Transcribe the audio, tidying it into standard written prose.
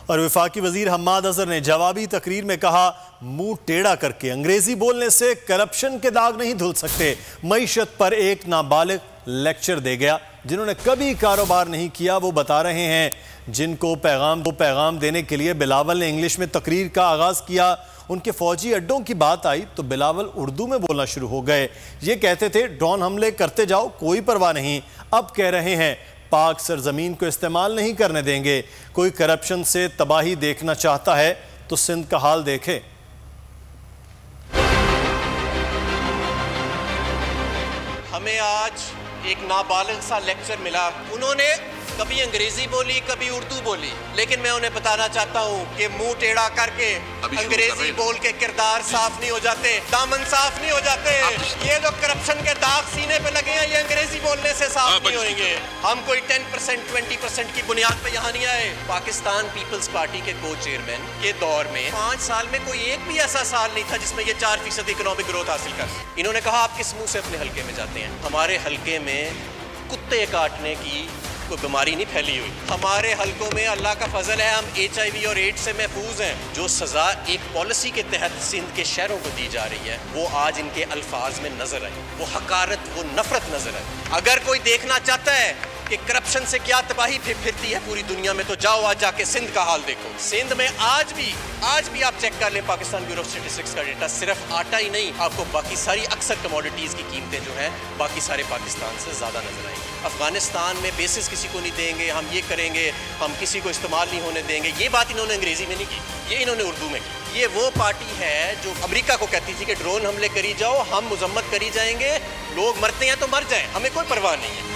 اور وفاقی وزیر حماد اظہر نے جوابی تقریر میں کہا منہ ٹیڑھا کر کے انگریزی بولنے سے کرپشن کے داغ نہیں دھل سکتے۔ معیشت پر ایک نابالغ لیکچر دے گیا۔ جنہوں نے کبھی کاروبار نہیں کیا وہ بتا رہے ہیں، جن کو پیغام دینے کے لیے بلاول نے انگلش میں تقریر کا آغاز کیا۔ ان کے فوجی اڈوں کی بات آئی تو بلاول اردو میں بولنا شروع ہو گئے۔ یہ کہتے تھے ڈرون حملے کرتے جاؤ، کوئی پرواہ نہیں۔ اب کہہ رہے ہیں پاک سرزمین کو استعمال نہیں کرنے دیں گے۔ کوئی کرپشن سے تباہی دیکھنا چاہتا ہے تو سندھ کا حال دیکھے۔ ہمیں آج ایک نابالغ سا لیکچر ملا۔ انہوں نے کبھی انگریزی بولی، کبھی اردو بولی، لیکن میں انہیں بتانا چاہتا ہوں کہ منہ ٹیڑھا کر کے انگریزی بول کے کردار صاف نہیں ہو جاتے، دامن صاف نہیں ہو جاتے۔ یہ جو کرپشن کے داغ سینے پہ لگے ہیں یہ انگریزی بولنے سے صاف نہیں ہوئیں گے۔ ہم کوئی 10% 20% کی بنیاد پہ یہاں نہیں آئے۔ پاکستان پیپلز پارٹی کے کو چیئرمین کے دور میں 5 سال میں کوئی ایک بھی ایسا سال نہیں تھا جس میں یہ 4% اکنامک گروتھ حاصل کر سکے۔ انہوں نے کہا آپ کس منہ سے اپنے حلقے میں جاتے ہیں؟ ہمارے حلقے میں کتے کاٹنے کی کوئی بیماری نہیں پھیلی ہوئی۔ ہمارے حلقوں میں اللہ کا فضل ہے ہم HIV اور ایڈز سے محفوظ ہیں۔ جو سزا ایک پالیسی کے تحت سندھ کے شہروں کو دی جا رہی ہے وہ آج ان کے الفاظ میں نظر آئی، وہ حقارت، وہ نفرت نظر آئی۔ اگر کوئی دیکھنا چاہتا ہے کہ کرپشن سے کیا تباہی پھرتی ہے پوری دنیا میں تو جاؤ آج جا کے سندھ کا حال دیکھو۔ سندھ میں آج بھی آپ چیک کر لیں پاکستان بیورو آف اسٹیٹسٹکس کا ڈیٹا، صرف آٹا ہی نہیں، آپ کو باقی ساری اکثر کموڈیٹیز کی قیمتیں جو ہیں باقی سارے پاکستان سے زیادہ نظر آئیں گی۔ افغانستان میں بیسس کسی کو نہیں دیں گے، ہم یہ کریں گے، ہم کسی کو استعمال نہیں ہونے دیں گے، یہ بات انہوں نے انگریزی میں نہیں کی، یہ انہوں نے اردو میں کی۔ یہ وہ پارٹی ہے جو امریکہ کو کہتی تھی کہ ڈرون حملے کری جاؤ، ہم مذمت کری جائیں گے، لوگ مرتے ہیں تو مر جائیں، ہمیں کوئی پرواہ نہیں ہے۔